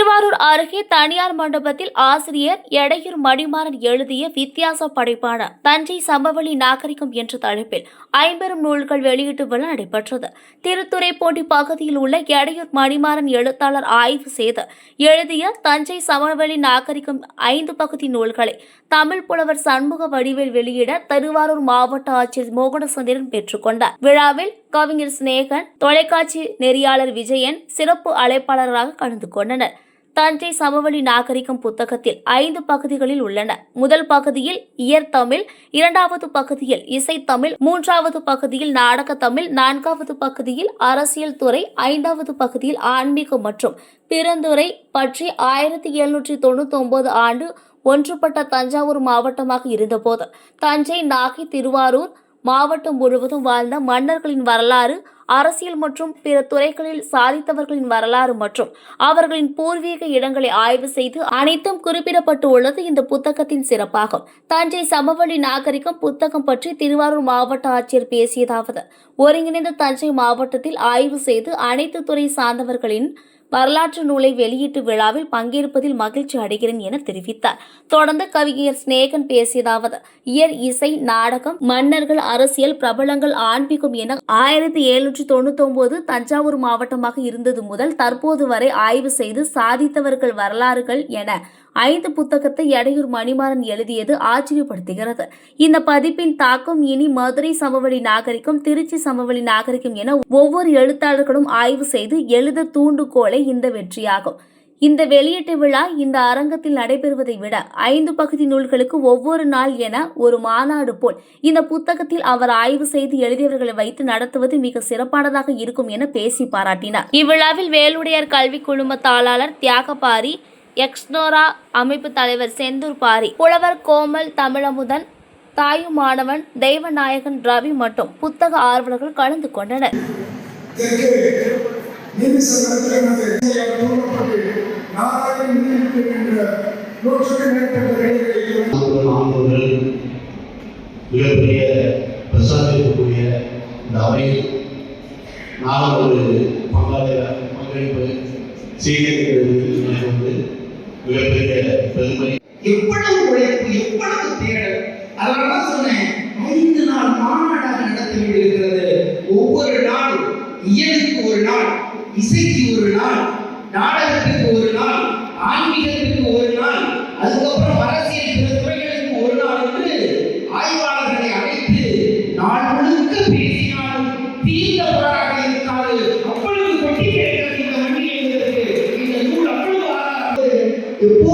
திருவாரூர் அருகே தனியார் மண்டபத்தில் ஆசிரியர் எடையூர் மணிமாறன் எழுதிய வித்தியாச படைப்பான தஞ்சை சமவெளி நாகரிகம் என்ற தலைப்பில் 50 நூல்கள் வெளியீட்டு விழா நடைபெற்றது. திருத்துறைப்பூண்டி பகுதியில் உள்ள எடையூர் மணிமாறன் எழுத்தாளர் ஆய்வு செய்து எழுதிய தஞ்சை சமவெளி நாகரிகம் 5 பகுதி நூல்களை தமிழ் புலவர் சண்முக வடிவேல் வெளியிட திருவாரூர் மாவட்ட ஆட்சியர் மோகனசுந்தரன் பெற்றுக்கொண்டார். விழாவில் கவிஞர் சிநேகன், தொலைக்காட்சி நெறியாளர் விஜயன் சிறப்பு அழைப்பாளராக கலந்து கொண்டனர். தஞ்சை சமவெளி நாகரிகம் புத்தகத்தில் 5 பகுதிகளில் உள்ளன. முதல் பகுதியில் இயற்தமிழ், 2வது பகுதியில் இசைத்தமிழ், 3வது பகுதியில் நாடகத்தமிழ், 4வது பகுதியில் அரசியல் துறை, 5வது பகுதியில் ஆன்மீகம் மற்றும் பிறந்துரை பற்றி 1799 ஆண்டு ஒன்றுபட்ட தஞ்சாவூர் மாவட்டமாக இருந்தபோது தஞ்சை, நாகை, திருவாரூர் மாவட்டம் முழுவதும் வாழ்ந்த மன்னர்களின் வரலாறு, அரசியல் மற்றும் பிற துறைகளில் சாதித்தவர்களின் வரலாறு மற்றும் அவர்களின் பூர்வீக இடங்களை ஆய்வு செய்து அனைத்தும் குறிப்பிடப்பட்டு உள்ளது இந்த புத்தகத்தின் சிறப்பாகும். தஞ்சை சமவெளி நாகரிகம் புத்தகம் பற்றி திருவாரூர் மாவட்ட ஆட்சியர் பேசியதாவது: ஒருங்கிணைந்த தஞ்சை மாவட்டத்தில் ஆய்வு செய்து அனைத்து துறை சார்ந்தவர்களின் வரலாற்று நூலை வெளியீட்டு விழாவில் பங்கேற்பதில் மகிழ்ச்சி அடைகிறேன் என தெரிவித்தார். தொடர்ந்து கவிஞர் சிநேகன் பேசியதாவது: இயற், இசை, நாடகம், மன்னர்கள், அரசியல், பிரபலங்கள், ஆன்மீகம் என 1799 தஞ்சாவூர் மாவட்டமாக இருந்தது முதல் தற்போது வரை ஆய்வு செய்து சாதித்தவர்கள் வரலாறுகள் என 5 புத்தகத்தை எடையூர் மணிமாறன் எழுதியது ஆச்சரியப்படுத்துகிறது. இந்த பதிப்பின் தாக்கம் இனி மதுரை சமவெளி நாகரிகம், திருச்சி சமவெளி நாகரிகம் என ஒவ்வொரு எழுத்தாளர்களும் ஆய்வு செய்து எழுத தூண்டுகோலை இந்த வெற்றியாகும். இந்த வெளியீட்டு விழா இந்த அரங்கத்தில் நடைபெறுவதை விட 5 பகுதி நூல்களுக்கு ஒவ்வொரு நாள் என ஒரு மாநாடு போல் இந்த புத்தகத்தில் அவர் ஆய்வு செய்து எழுதியவர்களை வைத்து நடத்துவது மிக சிறப்பானதாக இருக்கும் என பேசி பாராட்டினார். இவ்விழாவில் வேலுடையார் கல்வி குழும தாளாளர் தியாகபாரி, எக்ஸ்னோரா அமைப்பு தலைவர் செந்தூர் பாரி, புலவர் கோமல் தமிழமுதன், தாயுமானவன், தெய்வநாயகன், ரவி மற்றும் புத்தக ஆர்வலர்கள் கலந்து கொண்டனர். மிகப்பெரிய பிரசாதிக்கக்கூடிய இந்த அவையில் நான் ஒரு பங்களிப்பு செய்திருக்கிறது வந்து மிகப்பெரிய பெருமை. எவ்வளவு உழைப்பு, எவ்வளவு தேடல். அதனாலதான் சொன்னேன், 5 நாள் மாநாடாக நடத்தி இருக்கிறது. ஒவ்வொரு நாள் இயலுக்கு ஒரு நாள், இசைக்கு ஒரு நாள், நாடகத்துக்கு ஒரு நாள், ஆன்மீகத்துக்கு ஒரு நாள், அதுக்கப்புறம் அரசியல் பிற துறைகளுக்கு ஒரு நாள் என்று ஆய்வாளர்களை அழைத்து நாள் முழுக்க பேசினாலும் தீர்ந்தவராக இருக்காது. அவ்வளவு கொட்டி கேட்கிறது இந்த வண்டியை இந்த நூல் அவ்வளவு எப்போ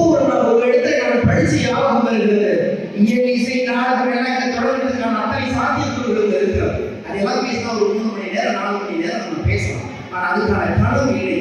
ஒரு இடத்தை நம்ம படிச்சு ஞாபகம் வருகிறது. இயல், இசை, நாடகம் எனக்கு தொடர்றதுக்கான அத்தனை சாத்தியக்கூறுகள் இருக்கிறது. அதெல்லாம் பேசினா ஒரு 3 மணி நேரம் 4 மணி நேரம் நம்ம பேசலாம். ஆனால் அதுக்கான களம் இல்லை.